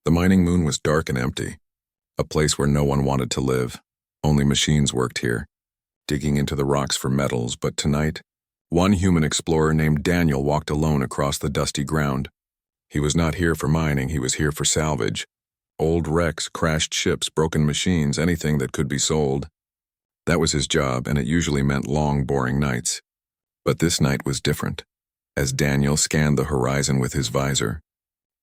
The mining moon was dark and empty, a place where no one wanted to live. Only machines worked here, digging into the rocks for metals, but tonight, one human explorer named Daniel walked alone across the dusty ground. He was not here for mining, he was here for salvage. Old wrecks, crashed ships, broken machines, anything that could be sold. That was his job, and it usually meant long, boring nights. But this night was different. As Daniel scanned the horizon with his visor,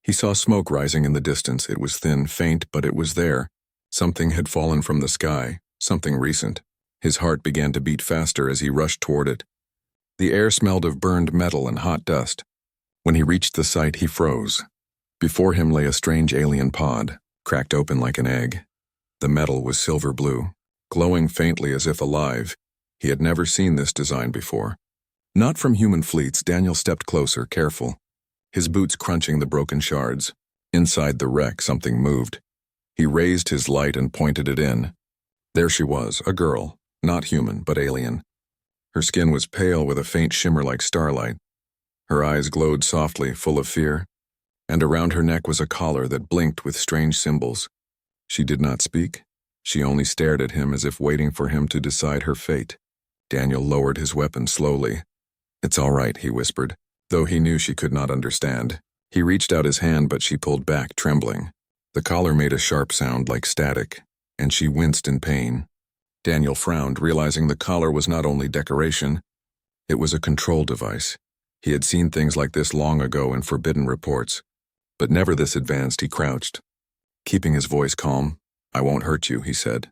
he saw smoke rising in the distance. It was thin, faint, but it was there. Something had fallen from the sky, something recent. His heart began to beat faster as he rushed toward it. The air smelled of burned metal and hot dust. When he reached the site, he froze. Before him lay a strange alien pod, cracked open like an egg. The metal was silver blue, glowing faintly as if alive. He had never seen this design before. Not from human fleets. Daniel stepped closer, careful, his boots crunching the broken shards. Inside the wreck, something moved. He raised his light and pointed it in. There she was, a girl, not human, but alien. Her skin was pale with a faint shimmer like starlight. Her eyes glowed softly, full of fear, and around her neck was a collar that blinked with strange symbols. She did not speak. She only stared at him as if waiting for him to decide her fate. Daniel lowered his weapon slowly. "It's all right," he whispered, though he knew she could not understand. He reached out his hand, but she pulled back, trembling. The collar made a sharp sound like static, and she winced in pain. Daniel frowned, realizing the collar was not only decoration, it was a control device. He had seen things like this long ago in forbidden reports, but never this advanced. He crouched, keeping his voice calm. "I won't hurt you," he said.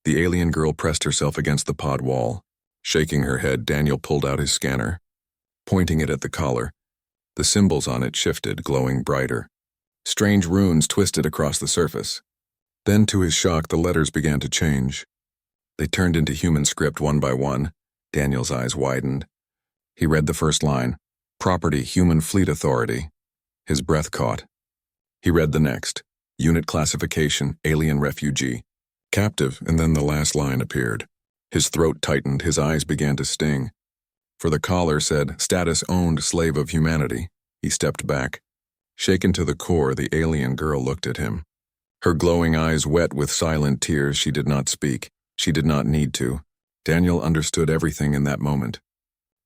The alien girl pressed herself against the pod wall. Shaking her head, Daniel pulled out his scanner, pointing it at the collar. The symbols on it shifted, glowing brighter. Strange runes twisted across the surface. Then, to his shock, the letters began to change. They turned into human script one by one. Daniel's eyes widened. He read the first line, "Property, Human Fleet Authority." His breath caught. He read the next, "Unit Classification, Alien Refugee, Captive," and then the last line appeared. His throat tightened, his eyes began to sting. For the collar said, "Status Owned Slave of Humanity." He stepped back. Shaken to the core, the alien girl looked at him. Her glowing eyes wet with silent tears. She did not speak. She did not need to. Daniel understood everything in that moment.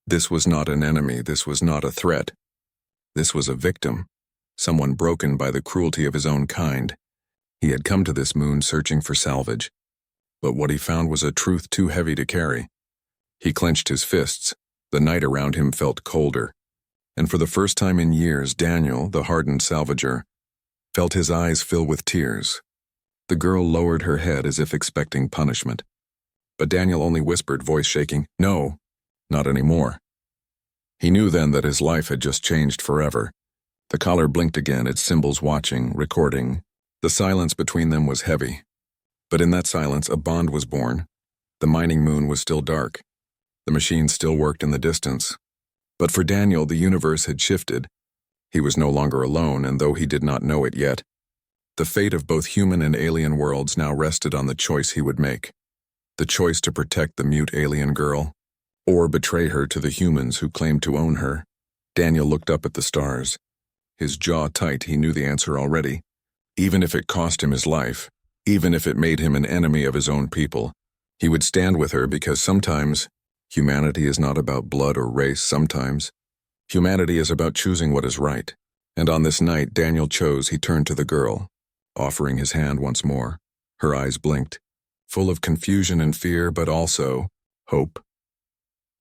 This was not an enemy. This was not a threat. This was a victim, someone broken by the cruelty of his own kind. He had come to this moon searching for salvage, but what he found was a truth too heavy to carry. He clenched his fists. The night around him felt colder, and for the first time in years, Daniel, the hardened salvager, felt his eyes fill with tears. The girl lowered her head as if expecting punishment, but Daniel only whispered, voice shaking, "No, not anymore." He knew then that his life had just changed forever. The collar blinked again, its symbols watching, recording. The silence between them was heavy. But in that silence, a bond was born. The mining moon was still dark. The machines still worked in the distance. But for Daniel, the universe had shifted. He was no longer alone, and though he did not know it yet, the fate of both human and alien worlds now rested on the choice he would make. The choice to protect the mute alien girl, or betray her to the humans who claimed to own her. Daniel looked up at the stars. His jaw tight, he knew the answer already. Even if it cost him his life, even if it made him an enemy of his own people, he would stand with her, because sometimes humanity is not about blood or race. Sometimes humanity is about choosing what is right. And on this night, Daniel chose. He turned to the girl, offering his hand once more. Her eyes blinked, full of confusion and fear, but also hope.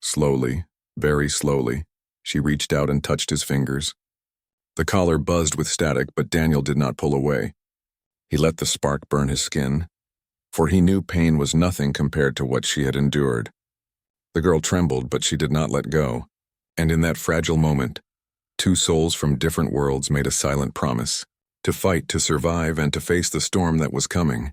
Slowly, very slowly, she reached out and touched his fingers. The collar buzzed with static, but Daniel did not pull away. He let the spark burn his skin, for he knew pain was nothing compared to what she had endured. The girl trembled, but she did not let go. And in that fragile moment, two souls from different worlds made a silent promise to fight, to survive, and to face the storm that was coming.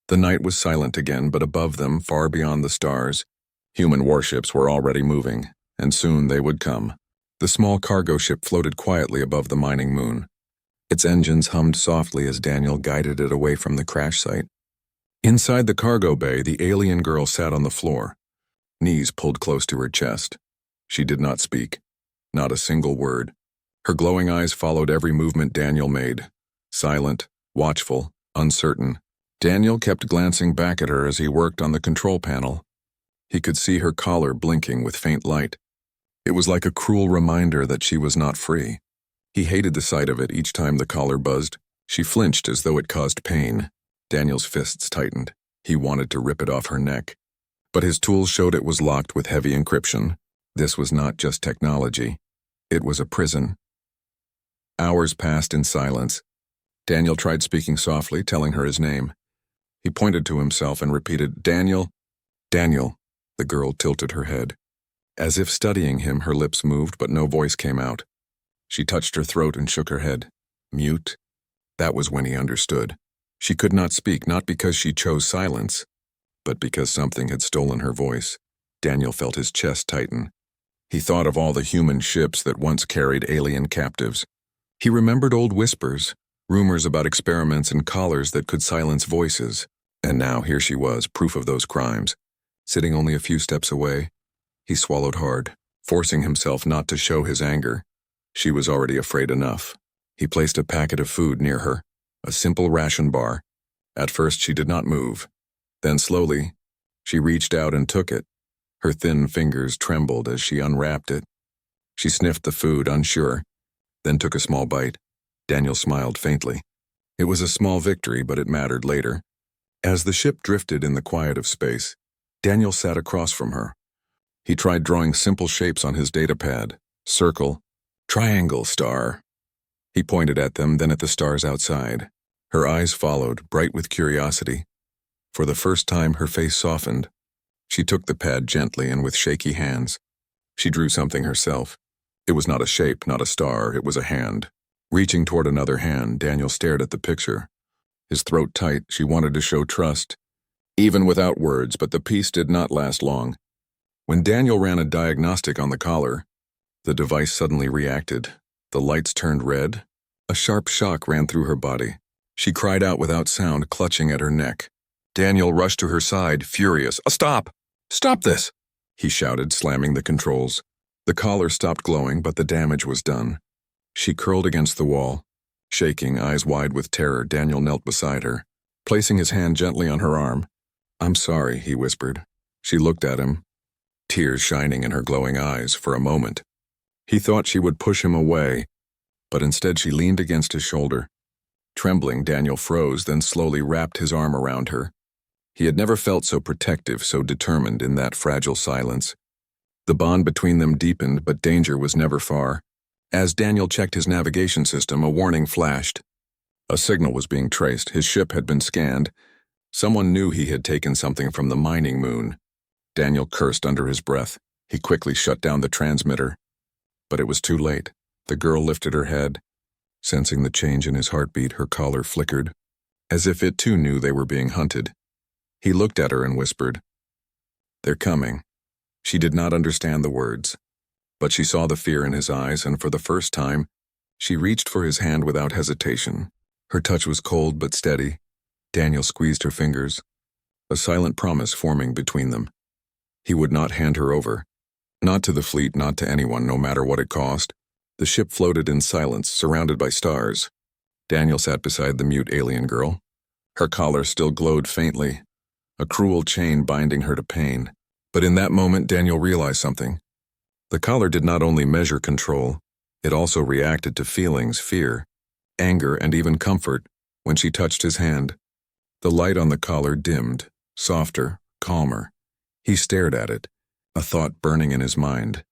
The night was silent again, but above them, far beyond the stars, human warships were already moving, and soon they would come. The small cargo ship floated quietly above the mining moon. Its engines hummed softly as Daniel guided it away from the crash site. Inside the cargo bay, the alien girl sat on the floor, knees pulled close to her chest. She did not speak, not a single word. Her glowing eyes followed every movement Daniel made, silent, watchful, uncertain. Daniel kept glancing back at her as he worked on the control panel. He could see her collar blinking with faint light. It was like a cruel reminder that she was not free. He hated the sight of it each time the collar buzzed. She flinched as though it caused pain. Daniel's fists tightened. He wanted to rip it off her neck. But his tools showed it was locked with heavy encryption. This was not just technology. It was a prison. Hours passed in silence. Daniel tried speaking softly, telling her his name. He pointed to himself and repeated, "Daniel, Daniel." The girl tilted her head. As if studying him, her lips moved, but no voice came out. She touched her throat and shook her head. Mute? That was when he understood. She could not speak, not because she chose silence, but because something had stolen her voice. Daniel felt his chest tighten. He thought of all the human ships that once carried alien captives. He remembered old whispers, rumors about experiments and collars that could silence voices. And now here she was, proof of those crimes, sitting only a few steps away. He swallowed hard, forcing himself not to show his anger. She was already afraid enough. He placed a packet of food near her, a simple ration bar. At first she did not move. Then slowly, she reached out and took it. Her thin fingers trembled as she unwrapped it. She sniffed the food, unsure, then took a small bite. Daniel smiled faintly. It was a small victory, but it mattered later. As the ship drifted in the quiet of space, Daniel sat across from her. He tried drawing simple shapes on his datapad. Circle, triangle, star. He pointed at them, then at the stars outside. Her eyes followed, bright with curiosity. For the first time, her face softened. She took the pad gently and with shaky hands. She drew something herself. It was not a shape, not a star, it was a hand. Reaching toward another hand, Daniel stared at the picture. His throat tight, she wanted to show trust, even without words, but the piece did not last long. When Daniel ran a diagnostic on the collar, the device suddenly reacted. The lights turned red. A sharp shock ran through her body. She cried out without sound, clutching at her neck. Daniel rushed to her side, furious. Stop! Stop this! He shouted, slamming the controls. The collar stopped glowing, but the damage was done. She curled against the wall. Shaking, eyes wide with terror, Daniel knelt beside her, placing his hand gently on her arm. I'm sorry, he whispered. She looked at him, tears shining in her glowing eyes for a moment. He thought she would push him away, but instead she leaned against his shoulder. Trembling, Daniel froze, then slowly wrapped his arm around her. He had never felt so protective, so determined in that fragile silence. The bond between them deepened, but danger was never far. As Daniel checked his navigation system, a warning flashed. A signal was being traced. His ship had been scanned. Someone knew he had taken something from the mining moon. Daniel cursed under his breath. He quickly shut down the transmitter. But it was too late. The girl lifted her head. Sensing the change in his heartbeat, her collar flickered, as if it too knew they were being hunted. He looked at her and whispered, "They're coming." She did not understand the words, but she saw the fear in his eyes, and for the first time, she reached for his hand without hesitation. Her touch was cold but steady. Daniel squeezed her fingers, a silent promise forming between them. He would not hand her over. Not to the fleet, not to anyone, no matter what it cost. The ship floated in silence, surrounded by stars. Daniel sat beside the mute alien girl. Her collar still glowed faintly, a cruel chain binding her to pain. But in that moment, Daniel realized something. The collar did not only measure control, it also reacted to feelings, fear, anger, and even comfort when she touched his hand. The light on the collar dimmed, softer, calmer. He stared at it, a thought burning in his mind.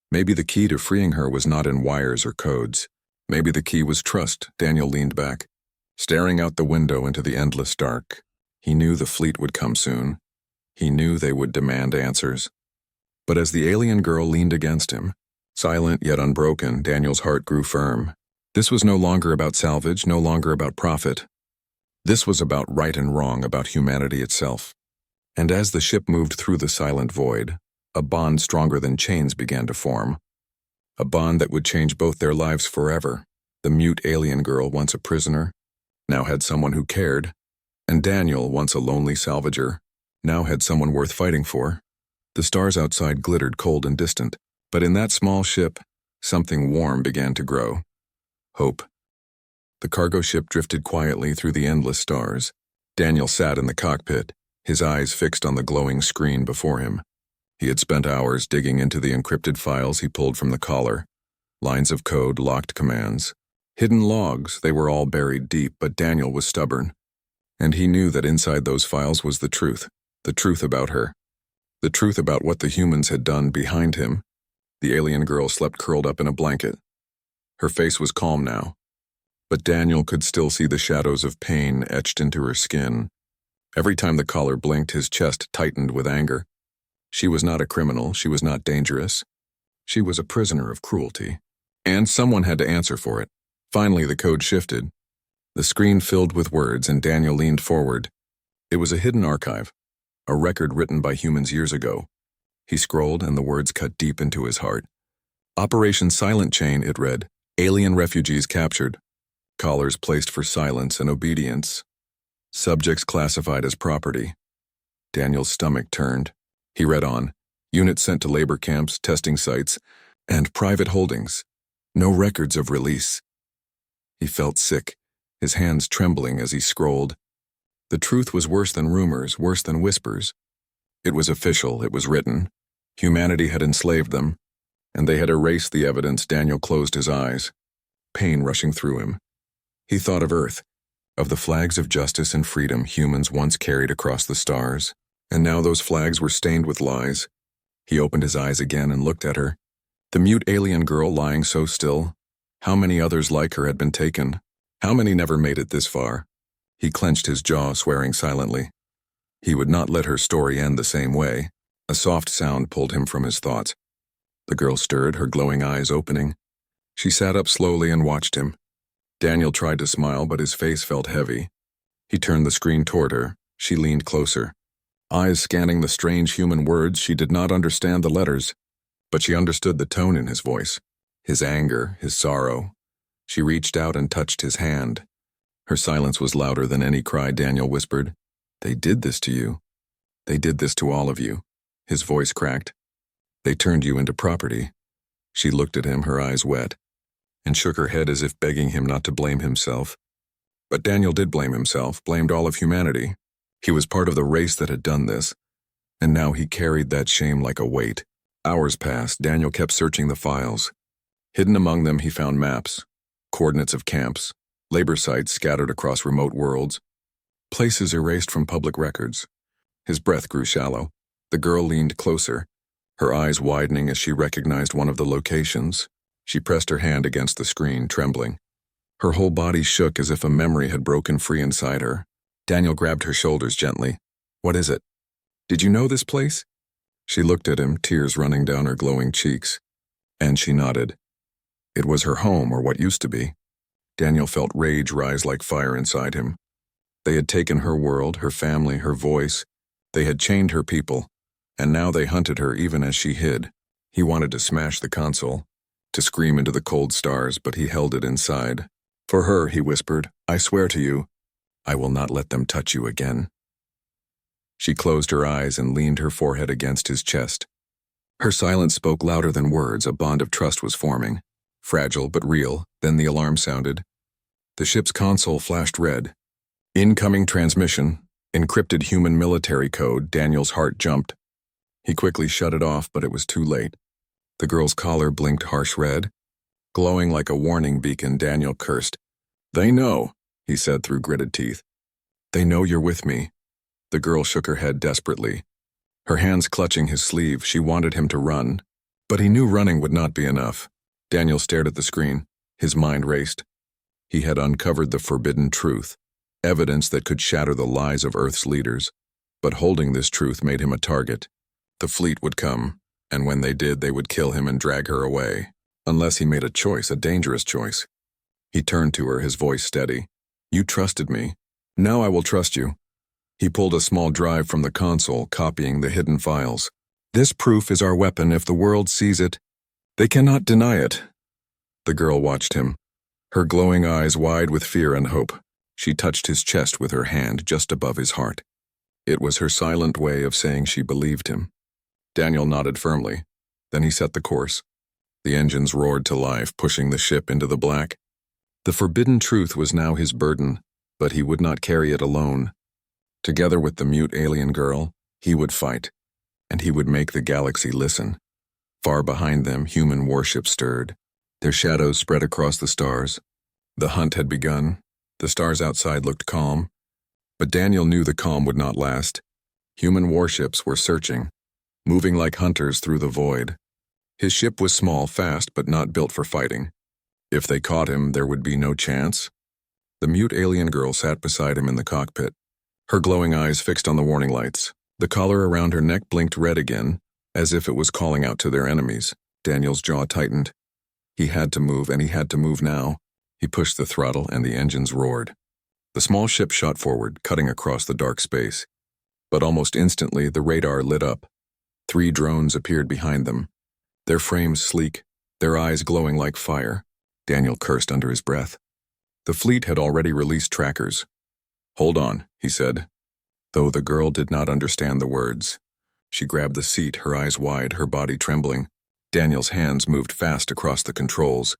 Maybe the key to freeing her was not in wires or codes. Maybe the key was trust. Daniel leaned back, staring out the window into the endless dark. He knew the fleet would come soon. He knew they would demand answers. But as the alien girl leaned against him, silent yet unbroken, Daniel's heart grew firm. This was no longer about salvage, no longer about profit. This was about right and wrong, about humanity itself. And as the ship moved through the silent void, a bond stronger than chains began to form. A bond that would change both their lives forever. The mute alien girl, once a prisoner, now had someone who cared. And Daniel, once a lonely salvager, now had someone worth fighting for. The stars outside glittered cold and distant, but in that small ship, something warm began to grow. Hope. The cargo ship drifted quietly through the endless stars. Daniel sat in the cockpit, his eyes fixed on the glowing screen before him. He had spent hours digging into the encrypted files he pulled from the collar. Lines of code, locked commands. Hidden logs, they were all buried deep, but Daniel was stubborn. And he knew that inside those files was the truth about her. The truth about what the humans had done behind him. The alien girl slept curled up in a blanket. Her face was calm now, but Daniel could still see the shadows of pain etched into her skin. Every time the collar blinked, his chest tightened with anger. She was not a criminal, she was not dangerous. She was a prisoner of cruelty. And someone had to answer for it. Finally, the code shifted. The screen filled with words, and Daniel leaned forward. It was a hidden archive, a record written by humans years ago. He scrolled, and the words cut deep into his heart. Operation Silent Chain, it read. Alien refugees captured. Collars placed for silence and obedience. Subjects classified as property. Daniel's stomach turned. He read on. Units sent to labor camps, testing sites, and private holdings. No records of release. He felt sick, his hands trembling as he scrolled. The truth was worse than rumors, worse than whispers. It was official, it was written. Humanity had enslaved them, and they had erased the evidence. Daniel closed his eyes, pain rushing through him. He thought of Earth, of the flags of justice and freedom humans once carried across the stars, and now those flags were stained with lies. He opened his eyes again and looked at her. The mute alien girl lying so still. How many others like her had been taken? How many never made it this far? He clenched his jaw, swearing silently. He would not let her story end the same way. A soft sound pulled him from his thoughts. The girl stirred, her glowing eyes opening. She sat up slowly and watched him. Daniel tried to smile, but his face felt heavy. He turned the screen toward her. She leaned closer. Eyes scanning the strange human words. She did not understand the letters, but she understood the tone in his voice, his anger, his sorrow. She reached out and touched his hand. Her silence was louder than any cry. Daniel whispered, "They did this to you. They did this to all of you." His voice cracked. "They turned you into property." She looked at him, her eyes wet, and shook her head as if begging him not to blame himself. But Daniel did blame himself, blamed all of humanity. He was part of the race that had done this, and now he carried that shame like a weight. Hours passed. Daniel kept searching the files. Hidden among them, he found maps, coordinates of camps, labor sites scattered across remote worlds, places erased from public records. His breath grew shallow. The girl leaned closer, her eyes widening as she recognized one of the locations. She pressed her hand against the screen, trembling. Her whole body shook as if a memory had broken free inside her. Daniel grabbed her shoulders gently. "What is it? Did you know this place?" She looked at him, tears running down her glowing cheeks. And she nodded. It was her home, or what used to be. Daniel felt rage rise like fire inside him. They had taken her world, her family, her voice. They had chained her people, and now they hunted her even as she hid. He wanted to smash the console, to scream into the cold stars, but he held it inside. "For her," he whispered, "I swear to you, I will not let them touch you again." She closed her eyes and leaned her forehead against his chest. Her silence spoke louder than words. A bond of trust was forming, fragile but real. Then the alarm sounded. The ship's console flashed red. Incoming transmission, encrypted human military code. Daniel's heart jumped. He quickly shut it off, but it was too late. The girl's collar blinked harsh red. Glowing like a warning beacon, Daniel cursed. "They know," he said through gritted teeth. "They know you're with me." The girl shook her head desperately, her hands clutching his sleeve. She wanted him to run, but he knew running would not be enough. Daniel stared at the screen. His mind raced. He had uncovered the forbidden truth, evidence that could shatter the lies of Earth's leaders. But holding this truth made him a target. The fleet would come, and when they did, they would kill him and drag her away. Unless he made a choice, a dangerous choice. He turned to her, his voice steady. "You trusted me. Now I will trust you." He pulled a small drive from the console, copying the hidden files. "This proof is our weapon. If the world sees it, they cannot deny it." The girl watched him, her glowing eyes wide with fear and hope. She touched his chest with her hand just above his heart. It was her silent way of saying she believed him. Daniel nodded firmly. Then he set the course. The engines roared to life, pushing the ship into the black. The forbidden truth was now his burden, but he would not carry it alone. Together with the mute alien girl, he would fight, and he would make the galaxy listen. Far behind them, human warships stirred. Their shadows spread across the stars. The hunt had begun. The stars outside looked calm, but Daniel knew the calm would not last. Human warships were searching, moving like hunters through the void. His ship was small, fast, but not built for fighting. If they caught him, there would be no chance. The mute alien girl sat beside him in the cockpit, her glowing eyes fixed on the warning lights. The collar around her neck blinked red again, as if it was calling out to their enemies. Daniel's jaw tightened. He had to move, and he had to move now. He pushed the throttle, and the engines roared. The small ship shot forward, cutting across the dark space. But almost instantly, the radar lit up. 3 drones appeared behind them, their frames sleek, their eyes glowing like fire. Daniel cursed under his breath. The fleet had already released trackers. "Hold on," he said, though the girl did not understand the words. She grabbed the seat, her eyes wide, her body trembling. Daniel's hands moved fast across the controls.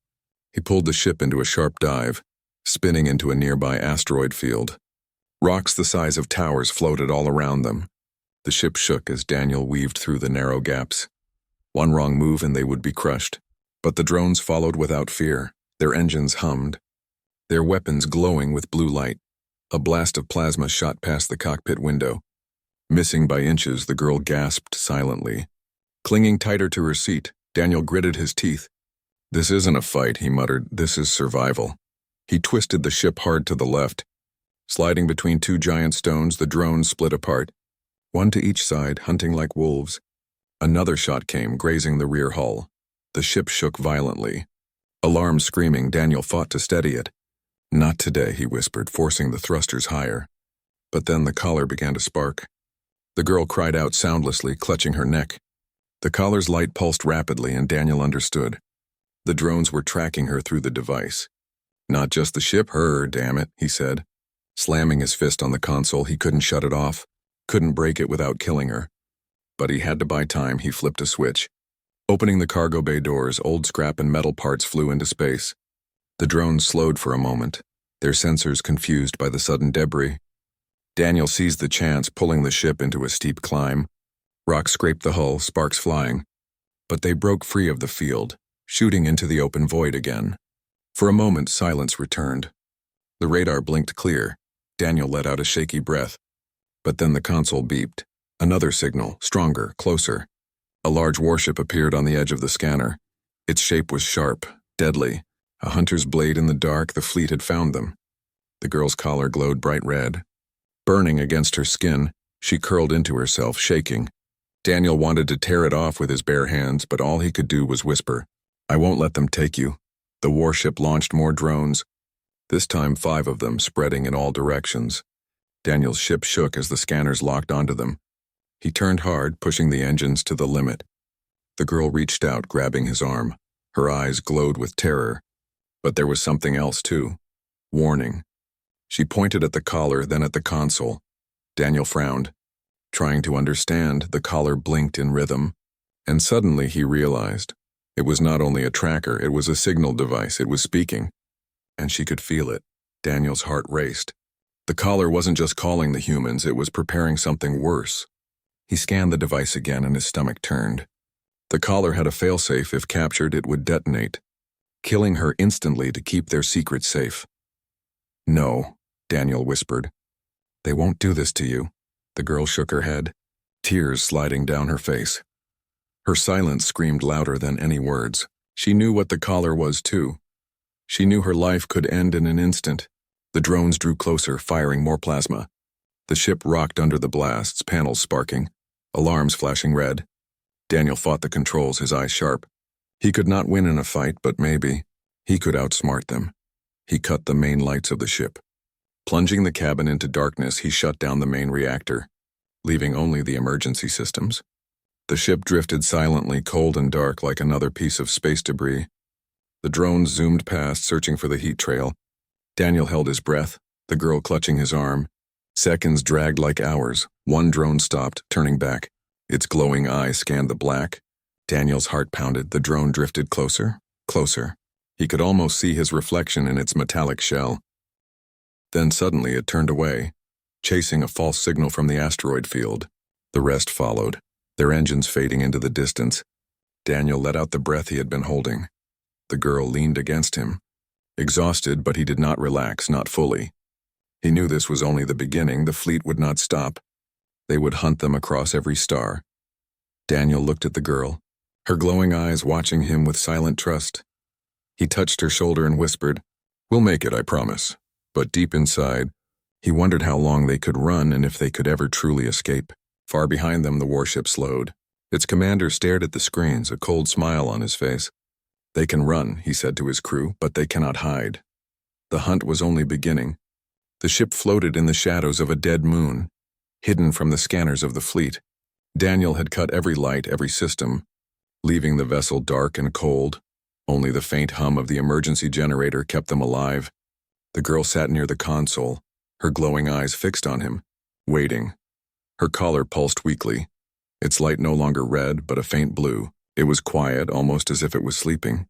He pulled the ship into a sharp dive, spinning into a nearby asteroid field. Rocks the size of towers floated all around them. The ship shook as Daniel weaved through the narrow gaps. One wrong move and they would be crushed. But the drones followed without fear. Their engines hummed, their weapons glowing with blue light. A blast of plasma shot past the cockpit window. Missing by inches, the girl gasped silently. Clinging tighter to her seat, Daniel gritted his teeth. "This isn't a fight," he muttered. "This is survival." He twisted the ship hard to the left. Sliding between 2 giant stones, the drones split apart, one to each side, hunting like wolves. Another shot came, grazing the rear hull. The ship shook violently. Alarm screaming, Daniel fought to steady it. "Not today," he whispered, forcing the thrusters higher. But then the collar began to spark. The girl cried out soundlessly, clutching her neck. The collar's light pulsed rapidly, and Daniel understood. The drones were tracking her through the device. "Not just the ship, her, damn it," he said. Slamming his fist on the console, he couldn't shut it off, couldn't break it without killing her. But he had to buy time. He flipped a switch. Opening the cargo bay doors, old scrap and metal parts flew into space. The drones slowed for a moment, their sensors confused by the sudden debris. Daniel seized the chance, pulling the ship into a steep climb. Rocks scraped the hull, sparks flying. But they broke free of the field, shooting into the open void again. For a moment, silence returned. The radar blinked clear. Daniel let out a shaky breath. But then the console beeped. Another signal, stronger, closer. A large warship appeared on the edge of the scanner. Its shape was sharp, deadly. A hunter's blade in the dark. The fleet had found them. The girl's collar glowed bright red. Burning against her skin, she curled into herself, shaking. Daniel wanted to tear it off with his bare hands, but all he could do was whisper, "I won't let them take you." The warship launched more drones, this time 5 of them, spreading in all directions. Daniel's ship shook as the scanners locked onto them. He turned hard, pushing the engines to the limit. The girl reached out, grabbing his arm. Her eyes glowed with terror. But there was something else, too. Warning. She pointed at the collar, then at the console. Daniel frowned. Trying to understand, the collar blinked in rhythm. And suddenly he realized. It was not only a tracker, it was a signal device. It was speaking. And she could feel it. Daniel's heart raced. The collar wasn't just calling the humans, it was preparing something worse. He scanned the device again and his stomach turned. The collar had a failsafe. If captured, it would detonate, killing her instantly to keep their secret safe. "No," Daniel whispered. "They won't do this to you." The girl shook her head, tears sliding down her face. Her silence screamed louder than any words. She knew what the collar was, too. She knew her life could end in an instant. The drones drew closer, firing more plasma. The ship rocked under the blasts, panels sparking, alarms flashing red. Daniel fought the controls, his eyes sharp. He could not win in a fight, but maybe he could outsmart them. He cut the main lights of the ship. Plunging the cabin into darkness, he shut down the main reactor, leaving only the emergency systems. The ship drifted silently, cold and dark like another piece of space debris. The drones zoomed past, searching for the heat trail. Daniel held his breath, the girl clutching his arm. Seconds dragged like hours. One drone stopped, turning back. Its glowing eye scanned the black. Daniel's heart pounded. The drone drifted closer, closer. He could almost see his reflection in its metallic shell. Then suddenly it turned away, chasing a false signal from the asteroid field. The rest followed, their engines fading into the distance. Daniel let out the breath he had been holding. The girl leaned against him, exhausted, but he did not relax, not fully. He knew this was only the beginning. The fleet would not stop. They would hunt them across every star. Daniel looked at the girl, her glowing eyes watching him with silent trust. He touched her shoulder and whispered, "We'll make it, I promise." But deep inside, he wondered how long they could run and if they could ever truly escape. Far behind them, the warship slowed. Its commander stared at the screens, a cold smile on his face. "They can run," he said to his crew, "but they cannot hide." The hunt was only beginning. The ship floated in the shadows of a dead moon, hidden from the scanners of the fleet. Daniel had cut every light, every system, leaving the vessel dark and cold. Only the faint hum of the emergency generator kept them alive. The girl sat near the console, her glowing eyes fixed on him, waiting. Her collar pulsed weakly, its light no longer red, but a faint blue. It was quiet, almost as if it was sleeping.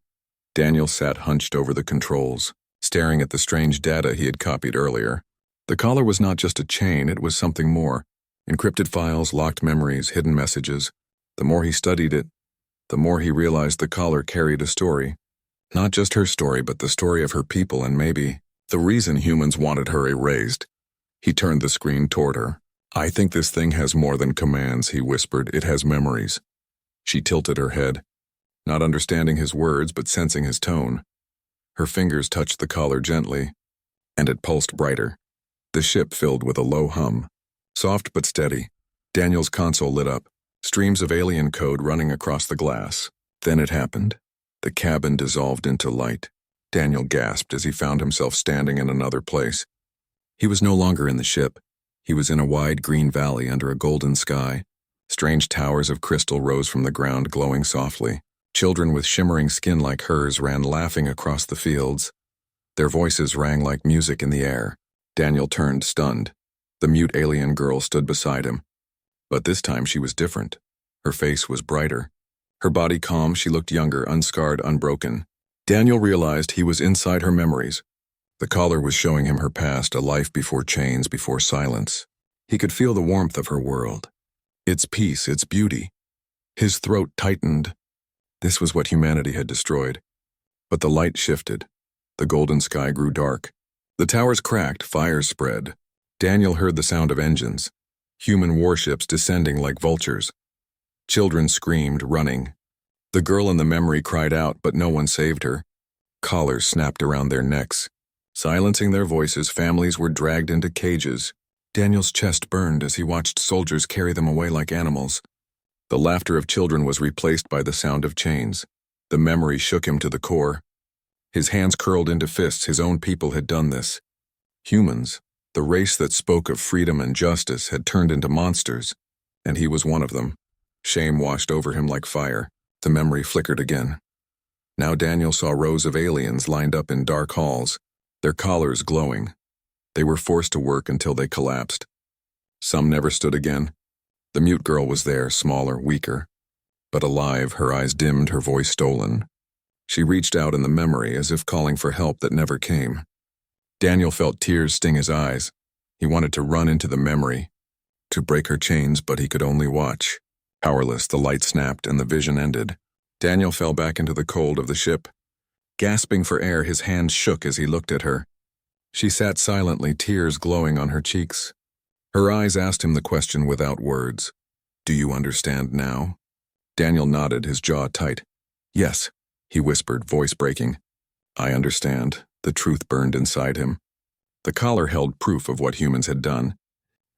Daniel sat hunched over the controls, staring at the strange data he had copied earlier. The collar was not just a chain, it was something more. Encrypted files, locked memories, hidden messages. The more he studied it, the more he realized the collar carried a story. Not just her story, but the story of her people and maybe the reason humans wanted her erased. He turned the screen toward her. "I think this thing has more than commands," he whispered. "It has memories." She tilted her head, not understanding his words but sensing his tone. Her fingers touched the collar gently, and it pulsed brighter. The ship filled with a low hum, soft but steady. Daniel's console lit up, streams of alien code running across the glass. Then it happened. The cabin dissolved into light. Daniel gasped as he found himself standing in another place. He was no longer in the ship. He was in a wide green valley under a golden sky. Strange towers of crystal rose from the ground, glowing softly. Children with shimmering skin like hers ran laughing across the fields. Their voices rang like music in the air. Daniel turned, stunned. The mute alien girl stood beside him. But this time she was different. Her face was brighter. Her body calm, she looked younger, unscarred, unbroken. Daniel realized he was inside her memories. The collar was showing him her past, a life before chains, before silence. He could feel the warmth of her world, its peace, its beauty. His throat tightened. This was what humanity had destroyed. But the light shifted. The golden sky grew dark. The towers cracked, fires spread. Daniel heard the sound of engines, human warships descending like vultures. Children screamed, running. The girl in the memory cried out, but no one saved her. Collars snapped around their necks. Silencing their voices, families were dragged into cages. Daniel's chest burned as he watched soldiers carry them away like animals. The laughter of children was replaced by the sound of chains. The memory shook him to the core. His hands curled into fists. His own people had done this. Humans, the race that spoke of freedom and justice, had turned into monsters, and he was one of them. Shame washed over him like fire. The memory flickered again. Now Daniel saw rows of aliens lined up in dark halls, their collars glowing. They were forced to work until they collapsed. Some never stood again. The mute girl was there, smaller, weaker, but alive, her eyes dimmed, her voice stolen. She reached out in the memory as if calling for help that never came. Daniel felt tears sting his eyes. He wanted to run into the memory, to break her chains, but he could only watch. Powerless, the light snapped and the vision ended. Daniel fell back into the cold of the ship. Gasping for air, his hands shook as he looked at her. She sat silently, tears glowing on her cheeks. Her eyes asked him the question without words. "Do you understand now?" Daniel nodded, his jaw tight. "Yes," he whispered, voice breaking. "I understand." The truth burned inside him. The collar held proof of what humans had done,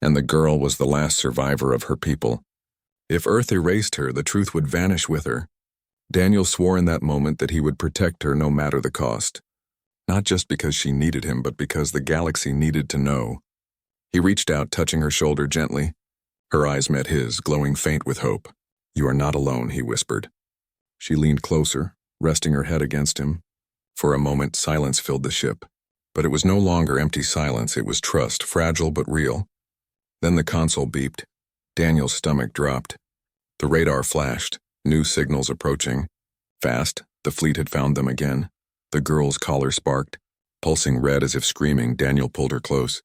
and the girl was the last survivor of her people. If Earth erased her, the truth would vanish with her. Daniel swore in that moment that he would protect her no matter the cost. Not just because she needed him, but because the galaxy needed to know. He reached out, touching her shoulder gently. Her eyes met his, glowing faint with hope. "You are not alone," he whispered. She leaned closer, resting her head against him. For a moment, silence filled the ship. But it was no longer empty silence, it was trust, fragile but real. Then the console beeped. Daniel's stomach dropped. The radar flashed, new signals approaching. Fast, the fleet had found them again. The girl's collar sparked. Pulsing red as if screaming, Daniel pulled her close.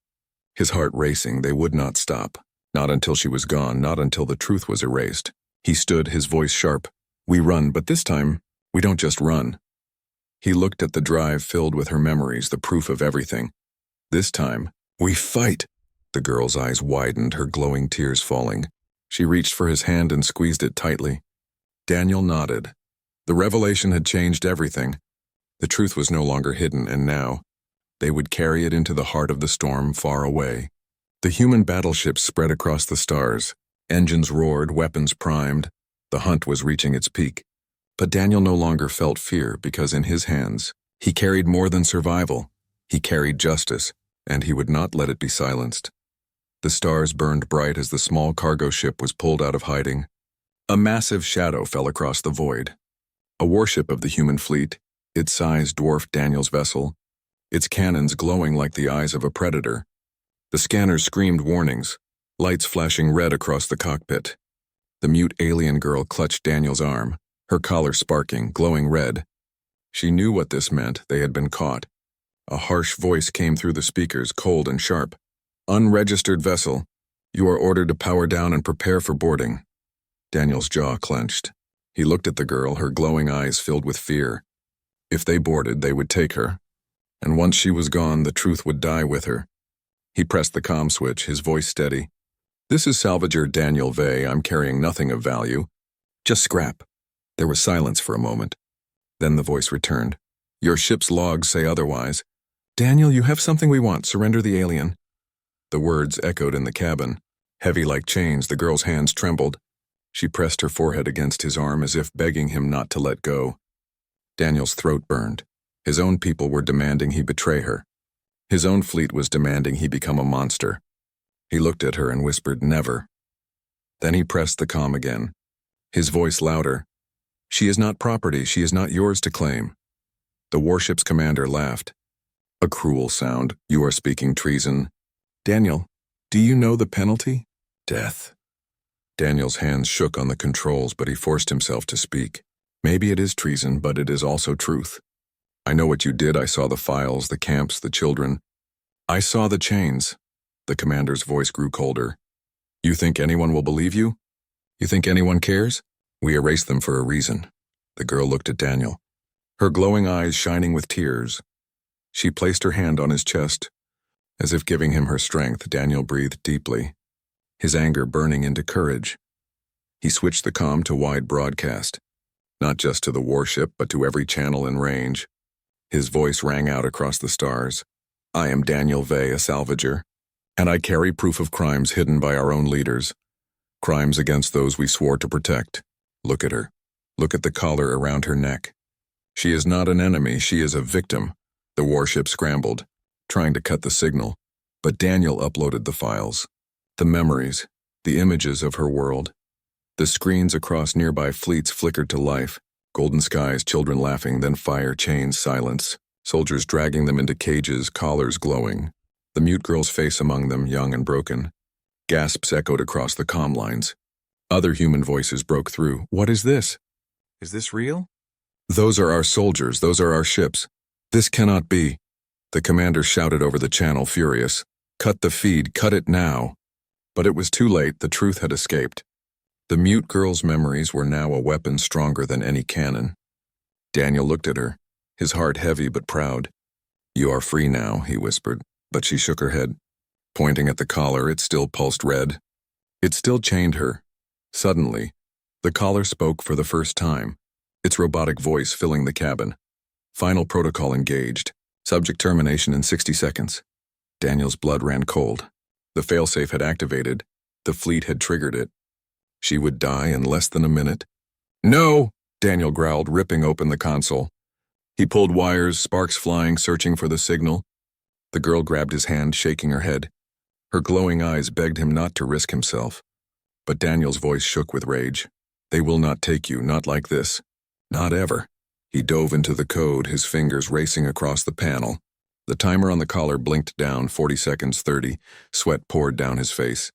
His heart racing, they would not stop. Not until she was gone, not until the truth was erased. He stood, his voice sharp. We run, but this time, we don't just run. He looked at the drive filled with her memories, the proof of everything. This time, we fight. The girl's eyes widened, her glowing tears falling. She reached for his hand and squeezed it tightly. Daniel nodded. The revelation had changed everything. The truth was no longer hidden, and now, they would carry it into the heart of the storm far away. The human battleships spread across the stars. Engines roared, weapons primed. The hunt was reaching its peak. But Daniel no longer felt fear because in his hands, he carried more than survival. He carried justice, and he would not let it be silenced. The stars burned bright as the small cargo ship was pulled out of hiding. A massive shadow fell across the void. A warship of the human fleet, its size dwarfed Daniel's vessel, its cannons glowing like the eyes of a predator. The scanners screamed warnings, lights flashing red across the cockpit. The mute alien girl clutched Daniel's arm, her collar sparking, glowing red. She knew what this meant. They had been caught. A harsh voice came through the speakers, cold and sharp. Unregistered vessel, you are ordered to power down and prepare for boarding. Daniel's jaw clenched. He looked at the girl, her glowing eyes filled with fear. If they boarded, they would take her. And once she was gone, the truth would die with her. He pressed the comm switch, his voice steady. This is salvager Daniel Vey. I'm carrying nothing of value. Just scrap. There was silence for a moment. Then the voice returned. Your ship's logs say otherwise. Daniel, you have something we want. Surrender the alien. The words echoed in the cabin. Heavy like chains, the girl's hands trembled. She pressed her forehead against his arm as if begging him not to let go. Daniel's throat burned. His own people were demanding he betray her. His own fleet was demanding he become a monster. He looked at her and whispered, never. Then he pressed the comm again. His voice louder. She is not property. She is not yours to claim. The warship's commander laughed. A cruel sound. You are speaking treason. Daniel, do you know the penalty? Death. Daniel's hands shook on the controls, but he forced himself to speak. Maybe it is treason, but it is also truth. I know what you did. I saw the files, the camps, the children. I saw the chains. The commander's voice grew colder. You think anyone will believe you? You think anyone cares? We erased them for a reason. The girl looked at Daniel, her glowing eyes shining with tears. She placed her hand on his chest. As if giving him her strength, Daniel breathed deeply, his anger burning into courage. He switched the comm to wide broadcast, not just to the warship, but to every channel in range. His voice rang out across the stars. I am Daniel Vey, a salvager, and I carry proof of crimes hidden by our own leaders. Crimes against those we swore to protect. Look at her. Look at the collar around her neck. She is not an enemy, she is a victim. The warship scrambled, trying to cut the signal, but Daniel uploaded the files. The memories, the images of her world. The screens across nearby fleets flickered to life. Golden skies, children laughing, then fire, chains, silence. Soldiers dragging them into cages, collars glowing. The mute girl's face among them, young and broken. Gasps echoed across the comm lines. Other human voices broke through. What is this? Is this real? Those are our soldiers, those are our ships. This cannot be. The commander shouted over the channel, furious. Cut the feed, cut it now. But it was too late, the truth had escaped. The mute girl's memories were now a weapon stronger than any cannon. Daniel looked at her, his heart heavy but proud. You are free now, he whispered, but she shook her head. Pointing at the collar, it still pulsed red. It still chained her. Suddenly, the collar spoke for the first time, its robotic voice filling the cabin. Final protocol engaged. Subject termination in 60 seconds. Daniel's blood ran cold. The failsafe had activated. The fleet had triggered it. She would die in less than a minute. No! Daniel growled, ripping open the console. He pulled wires, sparks flying, searching for the signal. The girl grabbed his hand, shaking her head. Her glowing eyes begged him not to risk himself. But Daniel's voice shook with rage. They will not take you, not like this. Not ever. He dove into the code, his fingers racing across the panel. The timer on the collar blinked down, 40 seconds, 30. Sweat poured down his face.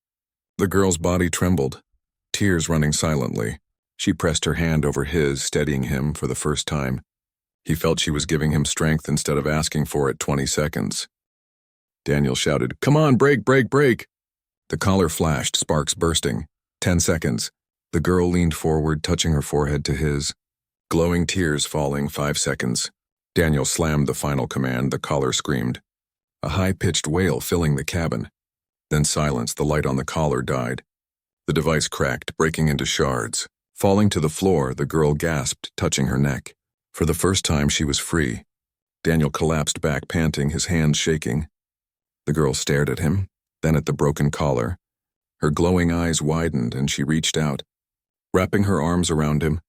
The girl's body trembled, tears running silently. She pressed her hand over his, steadying him for the first time. He felt she was giving him strength instead of asking for it 20 seconds. Daniel shouted, "Come on, brake, brake, brake!" The collar flashed, sparks bursting. 10 seconds. The girl leaned forward, touching her forehead to his. Glowing tears falling, 5 seconds. Daniel slammed the final command, the collar screamed. A high-pitched wail filling the cabin. Then silence, the light on the collar died. The device cracked, breaking into shards. Falling to the floor, the girl gasped, touching her neck. For the first time, she was free. Daniel collapsed back, panting, his hands shaking. The girl stared at him, then at the broken collar. Her glowing eyes widened, and she reached out. Wrapping her arms around him,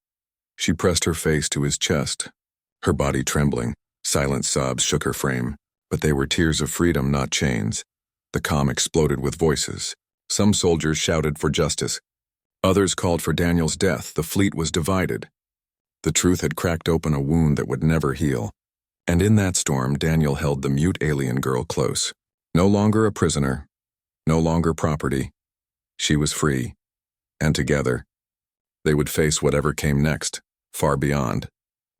she pressed her face to his chest. Her body trembling, silent sobs shook her frame, but they were tears of freedom, not chains. The comm exploded with voices. Some soldiers shouted for justice. Others called for Daniel's death. The fleet was divided. The truth had cracked open a wound that would never heal. And in that storm, Daniel held the mute alien girl close. No longer a prisoner. No longer property. She was free. And together, they would face whatever came next, far beyond.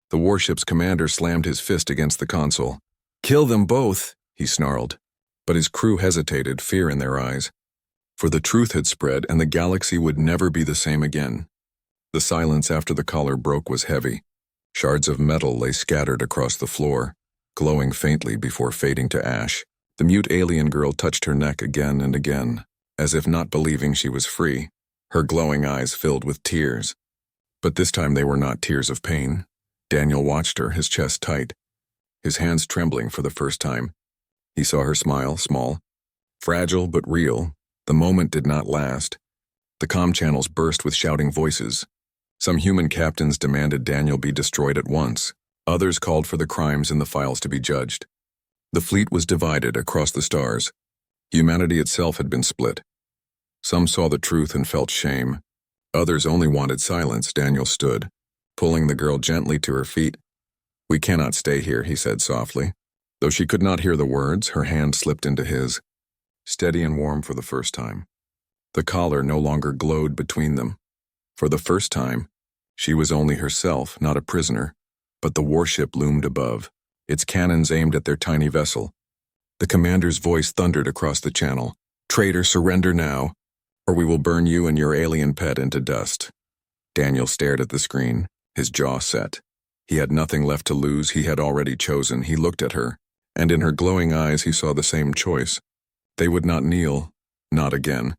The warship's commander slammed his fist against the console. "Kill them both," he snarled. But his crew hesitated, fear in their eyes. For the truth had spread, and the galaxy would never be the same again. The silence after the collar broke was heavy. Shards of metal lay scattered across the floor, glowing faintly before fading to ash. The mute alien girl touched her neck again and again, as if not believing she was free. Her glowing eyes filled with tears. But this time they were not tears of pain. Daniel watched her, his chest tight, his hands trembling for the first time. He saw her smile, small, fragile but real. The moment did not last. The comm channels burst with shouting voices. Some human captains demanded Daniel be destroyed at once. Others called for the crimes in the files to be judged. The fleet was divided across the stars. Humanity itself had been split. Some saw the truth and felt shame. Others only wanted silence. Daniel stood, pulling the girl gently to her feet. "We cannot stay here," he said softly. Though she could not hear the words, her hand slipped into his, steady and warm for the first time. The collar no longer glowed between them. For the first time, she was only herself, not a prisoner, but the warship loomed above, its cannons aimed at their tiny vessel. The commander's voice thundered across the channel. "Traitor, surrender now, or we will burn you and your alien pet into dust." Daniel stared at the screen, his jaw set. He had nothing left to lose. He had already chosen. He looked at her, and in her glowing eyes he saw the same choice. They would not kneel, not again.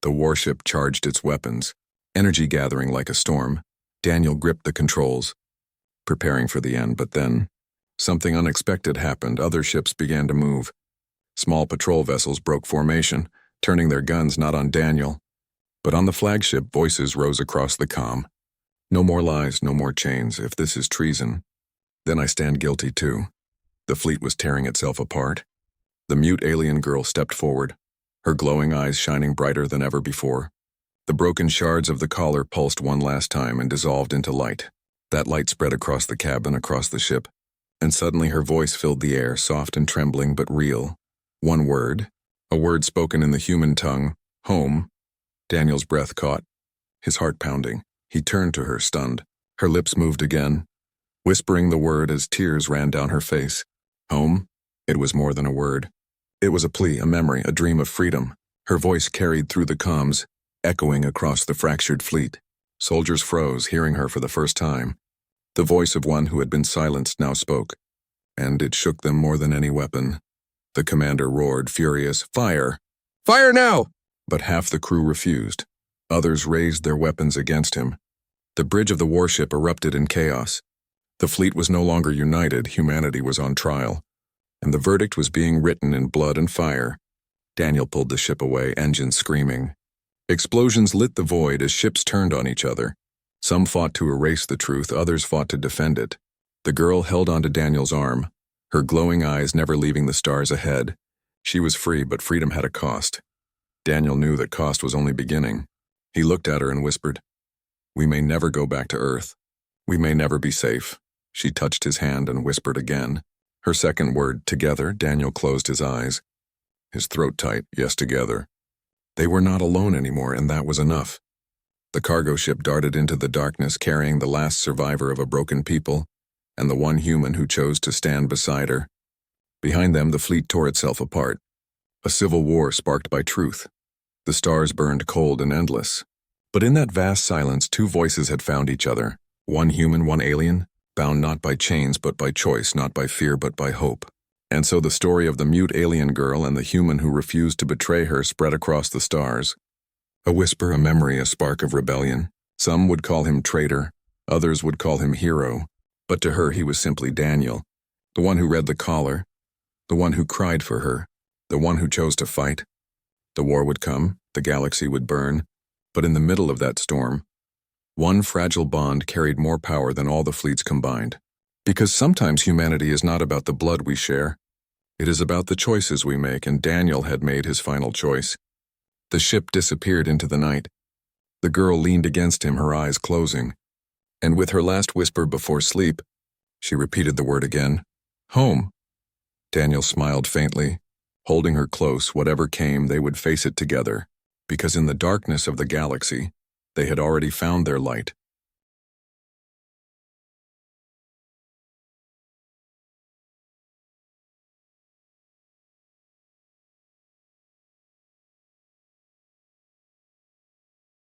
The warship charged its weapons, energy gathering like a storm. Daniel gripped the controls, preparing for the end, but then something unexpected happened. Other ships began to move. Small patrol vessels broke formation, turning their guns not on Daniel, but on the flagship. Voices rose across the comm. "No more lies, no more chains. If this is treason, then I stand guilty too." The fleet was tearing itself apart. The mute alien girl stepped forward, her glowing eyes shining brighter than ever before. The broken shards of the collar pulsed one last time and dissolved into light. That light spread across the cabin, across the ship, and suddenly her voice filled the air, soft and trembling but real. One word, a word spoken in the human tongue, "Home." Daniel's breath caught, his heart pounding. He turned to her, stunned. Her lips moved again, whispering the word as tears ran down her face. Home? It was more than a word. It was a plea, a memory, a dream of freedom. Her voice carried through the comms, echoing across the fractured fleet. Soldiers froze, hearing her for the first time. The voice of one who had been silenced now spoke, and it shook them more than any weapon. The commander roared, furious, "Fire! Fire now!" But half the crew refused. Others raised their weapons against him. The bridge of the warship erupted in chaos. The fleet was no longer united. Humanity was on trial, and the verdict was being written in blood and fire. Daniel pulled the ship away, engines screaming. Explosions lit the void as ships turned on each other. Some fought to erase the truth, others fought to defend it. The girl held onto Daniel's arm, her glowing eyes never leaving the stars ahead. She was free, but freedom had a cost. Daniel knew that cost was only beginning. He looked at her and whispered, "We may never go back to Earth. We may never be safe." She touched his hand and whispered again. Her second word, "Together." Daniel closed his eyes, his throat tight. Yes, together. They were not alone anymore, and that was enough. The cargo ship darted into the darkness, carrying the last survivor of a broken people. and the one human who chose to stand beside her. Behind them, the fleet tore itself apart. A civil war sparked by truth. The stars burned cold and endless. But in that vast silence, two voices had found each other. One human, one alien, bound not by chains but by choice, not by fear but by hope. And so the story of the mute alien girl and the human who refused to betray her spread across the stars. A whisper, a memory, a spark of rebellion. Some would call him traitor, others would call him hero, but to her he was simply Daniel, the one who read the caller, the one who cried for her, the one who chose to fight. The war would come, the galaxy would burn, but in the middle of that storm, one fragile bond carried more power than all the fleets combined. Because sometimes humanity is not about the blood we share. It is about the choices we make, and Daniel had made his final choice. The ship disappeared into the night. The girl leaned against him, her eyes closing. And with her last whisper before sleep, she repeated the word again, home. Daniel smiled faintly. Holding her close, whatever came, they would face it together, because in the darkness of the galaxy, they had already found their light.